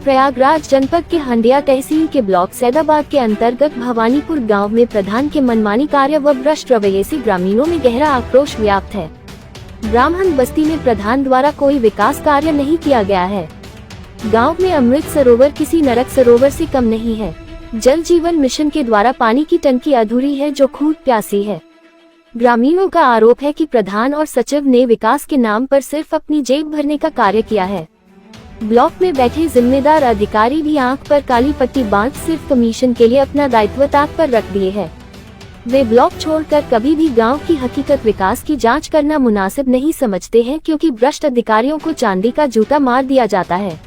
प्रयागराज जनपद के हंडिया तहसील के ब्लॉक सैदाबाद के अंतर्गत भवानीपुर गांव में प्रधान के मनमानी कार्य व भ्रष्ट रवैये से ग्रामीणों में गहरा आक्रोश व्याप्त है। ब्राह्मण बस्ती में प्रधान द्वारा कोई विकास कार्य नहीं किया गया है। गांव में अमृत सरोवर किसी नरक सरोवर से कम नहीं है। जल जीवन मिशन के द्वारा पानी की टंकी अधूरी है जो खूब प्यासी है। ग्रामीणों का आरोप है कि प्रधान और सचिव ने विकास के नाम पर सिर्फ अपनी जेब भरने का कार्य किया है। ब्लॉक में बैठे जिम्मेदार अधिकारी भी आंख पर काली पट्टी बांध सिर्फ कमीशन के लिए अपना दायित्व ताक पर रख दिए हैं। वे ब्लॉक छोड़कर कभी भी गांव की हकीकत विकास की जांच करना मुनासिब नहीं समझते हैं, क्योंकि भ्रष्ट अधिकारियों को चांदी का जूता मार दिया जाता है।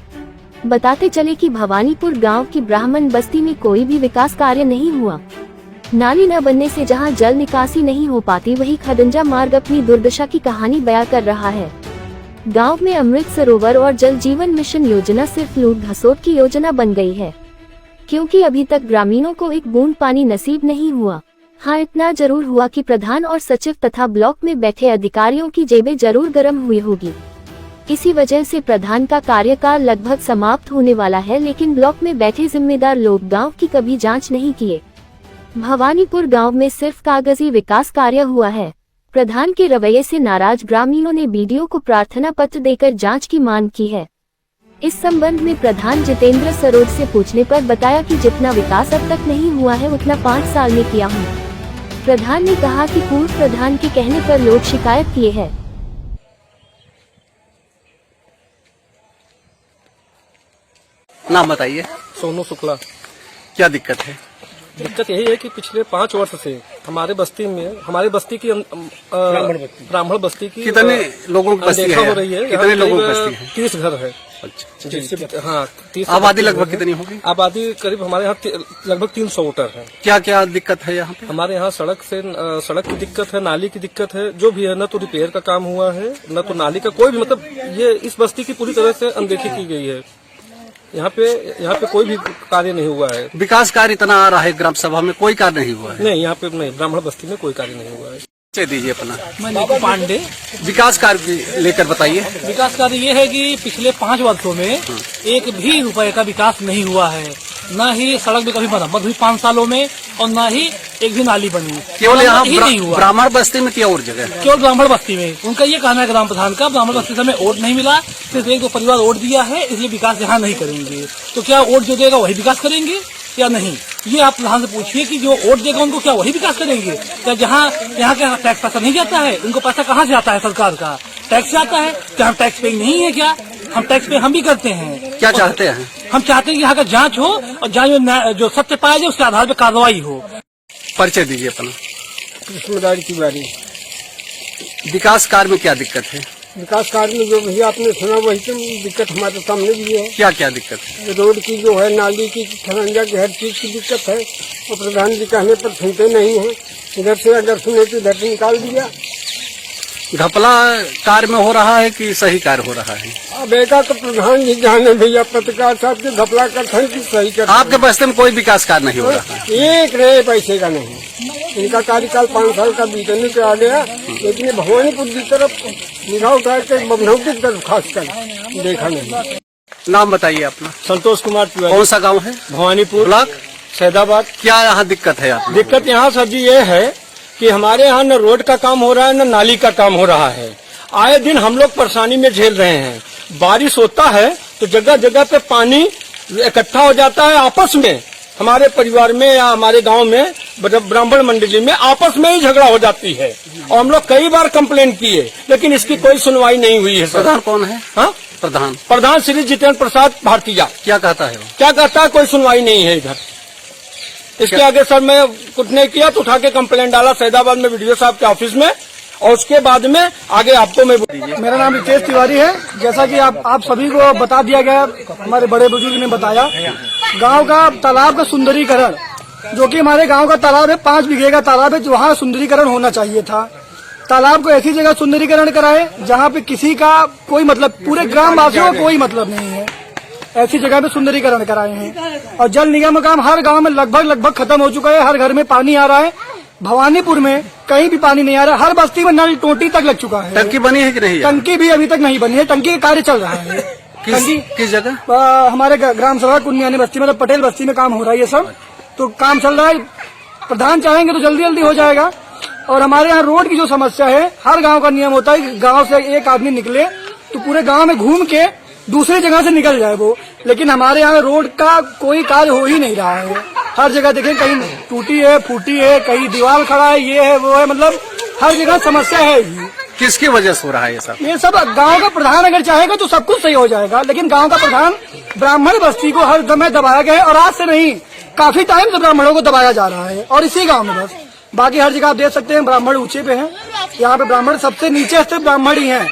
बताते चले कि भवानीपुर गांव की ब्राह्मण बस्ती में कोई भी विकास कार्य नहीं हुआ। नाली न बनने से जहां जल निकासी नहीं हो पाती, वहीं खडंजा मार्ग अपनी दुर्दशा की कहानी बयां कर रहा है। गांव में अमृत सरोवर और जल जीवन मिशन योजना सिर्फ लूट घसोट की योजना बन गई है, क्योंकि अभी तक ग्रामीणों को एक बूंद पानी नसीब नहीं हुआ। हाँ, इतना जरूर हुआ कि प्रधान और सचिव तथा ब्लॉक में बैठे अधिकारियों की जेबें जरूर गर्म हुई होगी। इसी वजह से प्रधान का कार्यकाल लगभग समाप्त होने वाला है, लेकिन ब्लॉक में बैठे जिम्मेदार लोग गाँव की कभी जाँच नहीं किए। भवानीपुर गाँव में सिर्फ कागजी विकास कार्य हुआ है। प्रधान के रवैये से नाराज ग्रामीणों ने बीडीओ को प्रार्थना पत्र देकर जांच की मांग की है। इस संबंध में प्रधान जितेंद्र सरोज से पूछने पर बताया कि जितना विकास अब तक नहीं हुआ है उतना 5 साल में किया हूँ। प्रधान ने कहा कि पूर्व प्रधान के कहने पर लोग शिकायत किए हैं। नाम बताइए। सोनू शुक्ला। क्या दिक्कत है? दिक्कत यही है कि पिछले 5 वर्ष से हमारी बस्ती की ब्राह्मण बस्ती की कितने लोगों की बस्ती है? हो रही है। कितने लोगों की बस्ती है? 30 घर है। अच्छा, हाँ, 30। आबादी लगभग कितनी होगी? आबादी करीब हमारे यहाँ लगभग 300 वोटर है। क्या क्या दिक्कत है यहाँ पे? हमारे यहाँ सड़क की दिक्कत है, नाली की दिक्कत है, जो भी है। न तो रिपेयर का काम हुआ है, न तो नाली का कोई भी, मतलब ये इस बस्ती की पूरी तरह से अनदेखी की गई है। यहाँ पे कोई भी कार्य नहीं हुआ है। विकास कार्य इतना आ रहा है, ग्राम सभा में कोई कार्य नहीं हुआ है। नहीं, यहाँ पे नहीं, ब्राह्मण बस्ती में कोई कार्य नहीं हुआ है। दीजिए अपना। मैं नीकू पांडे। विकास कार्य लेकर बताइए। विकास कार्य ये है कि पिछले 5 वर्षों में एक भी रुपए का विकास नहीं हुआ है। न ही सड़क भी कभी मरम्मत हुई 5 सालों में, और न ही एक भी नाली बनी। केवल यहाँ ब्राह्मण बस्ती में क्या और जगह? केवल ब्राह्मण बस्ती में। उनका ये कहना है ग्राम प्रधान का, ब्राह्मण बस्ती से हमें वोट नहीं मिला, सिर्फ 1-2 परिवार वोट दिया है, इसलिए विकास यहाँ नहीं करेंगे। तो क्या वोट जो देगा वही विकास करेंगे या नहीं? ये आप प्रधान से पूछिए कि जो वोट देगा उनको क्या वही विकास करेंगे? क्या जहाँ यहाँ का टैक्स पैसा नहीं जाता है? उनको पैसा कहाँ से आता है? सरकार का टैक्स से आता है। क्या हम टैक्स पे नहीं है? क्या हम टैक्स पे हम भी करते हैं? क्या चाहते हैं? हम चाहते हैं कि यहाँ का जांच हो, और जांच में जो सत्य पाया जाए उसके आधार पर कार्रवाई हो। परिचय दीजिए अपना। कृष्णदारी तिवारी। विकास कार्य में क्या दिक्कत है? विकास कार्य में जो भैया आपने सुना वही तो दिक्कत हमारे सामने भी है। क्या क्या दिक्कत है? रोड की जो है, नाली की, खरंजा की, हर चीज की दिक्कत है। और प्रधान जी कहने पर सुनते नहीं है। इधर से अगर सुने तो इधर से निकाल दिया। घपला कार्य में हो रहा है कि सही कार्य हो रहा है? अब एका तो प्रधान जी जाने भैया, पत्रकार साहब के घपला करते हैं कि सही करते हैं। आपके बस्ती में कोई विकास कार्य नहीं हो रहा है? एक रहे पैसे का नहीं। इनका कार्यकाल 5 साल का बीतने पे आ गया, लेकिन भवानीपुर की तरफ निगाह उठा के बबनौ की तरफ खासकर देखा नहीं। नाम बताइए अपना। संतोष कुमार तिवारी। कौन सा गांव है? भवानीपुर, ब्लॉक सैदाबाद। क्या यहाँ दिक्कत है आपको? दिक्कत यहाँ सर जी ये है कि हमारे यहाँ न रोड का काम हो रहा है, न नाली का काम हो रहा है। आए दिन हम लोग परेशानी में झेल रहे हैं। बारिश होता है तो जगह जगह पे पानी इकट्ठा हो जाता है। आपस में हमारे परिवार में या हमारे गांव में ब्राह्मण मंडली में आपस में ही झगड़ा हो जाती है। और हम लोग कई बार कंप्लेन किए, लेकिन इसकी कोई सुनवाई नहीं हुई है। प्रधान कौन है? हाँ, प्रधान श्री जितेंद्र प्रसाद भारतीय। क्या कहता है वो? क्या कहता है? कोई सुनवाई नहीं है इधर। इसके आगे सर मैं कुछ नहीं किया तो उठा के कंप्लेंट डाला सैदाबाद में वीडियो साहब के ऑफिस में, और उसके बाद में आगे आपको मैं। मेरा नाम रितेश तिवारी है। जैसा कि आप सभी को बता दिया गया, हमारे बड़े बुजुर्ग ने बताया, गांव का तालाब का सुंदरीकरण, जो कि हमारे गांव का तालाब है, 5 बीघे का तालाब है, वहाँ सुंदरीकरण होना चाहिए था। तालाब को ऐसी जगह सुंदरीकरण कराए जहाँ पे किसी का कोई मतलब, पूरे ग्राम वासियों का कोई मतलब नहीं है। ऐसी जगह पे सुंदरीकरण कराए हैं। और जल निगम का काम हर गांव में लगभग खत्म हो चुका है। हर घर में पानी आ रहा है। भवानीपुर में कहीं भी पानी नहीं आ रहा। हर बस्ती में नल टोटी तक लग चुका है। टंकी बनी है कि नहीं? टंकी भी अभी तक नहीं बनी है। टंकी का कार्य चल रहा है। किस जगह? हमारे ग्राम सभा कुनियानी बस्ती मतलब पटेल बस्ती में काम हो रहा है ये सब, तो काम चल रहा है। प्रधान चाहेंगे तो जल्दी जल्दी हो जाएगा। और हमारे यहाँ रोड की जो समस्या है, हर गांव का नियम होता है कि गांव से एक आदमी निकले तो पूरे गांव में घूम के दूसरी जगह से निकल जाए वो, लेकिन हमारे यहाँ रोड का कोई कार्य हो ही नहीं रहा है। हर जगह देखें, कहीं टूटी है, फूटी है, कहीं दीवार खड़ा है, ये है वो है, मतलब हर जगह समस्या है ये। किसकी वजह से हो रहा है ये सब? ये सब गांव का प्रधान अगर चाहेगा तो सब कुछ सही हो जाएगा, लेकिन गांव का प्रधान ब्राह्मण बस्ती को हर समय दबाया गया है, और आज से नहीं, काफी टाइम से ब्राह्मणों को दबाया जा रहा है, और इसी गांव में बस। बाकी हर जगह आप देख सकते हैं ब्राह्मण ऊंचे पे हैं, यहाँ पे ब्राह्मण सबसे नीचे स्थित ब्राह्मण ही हैं।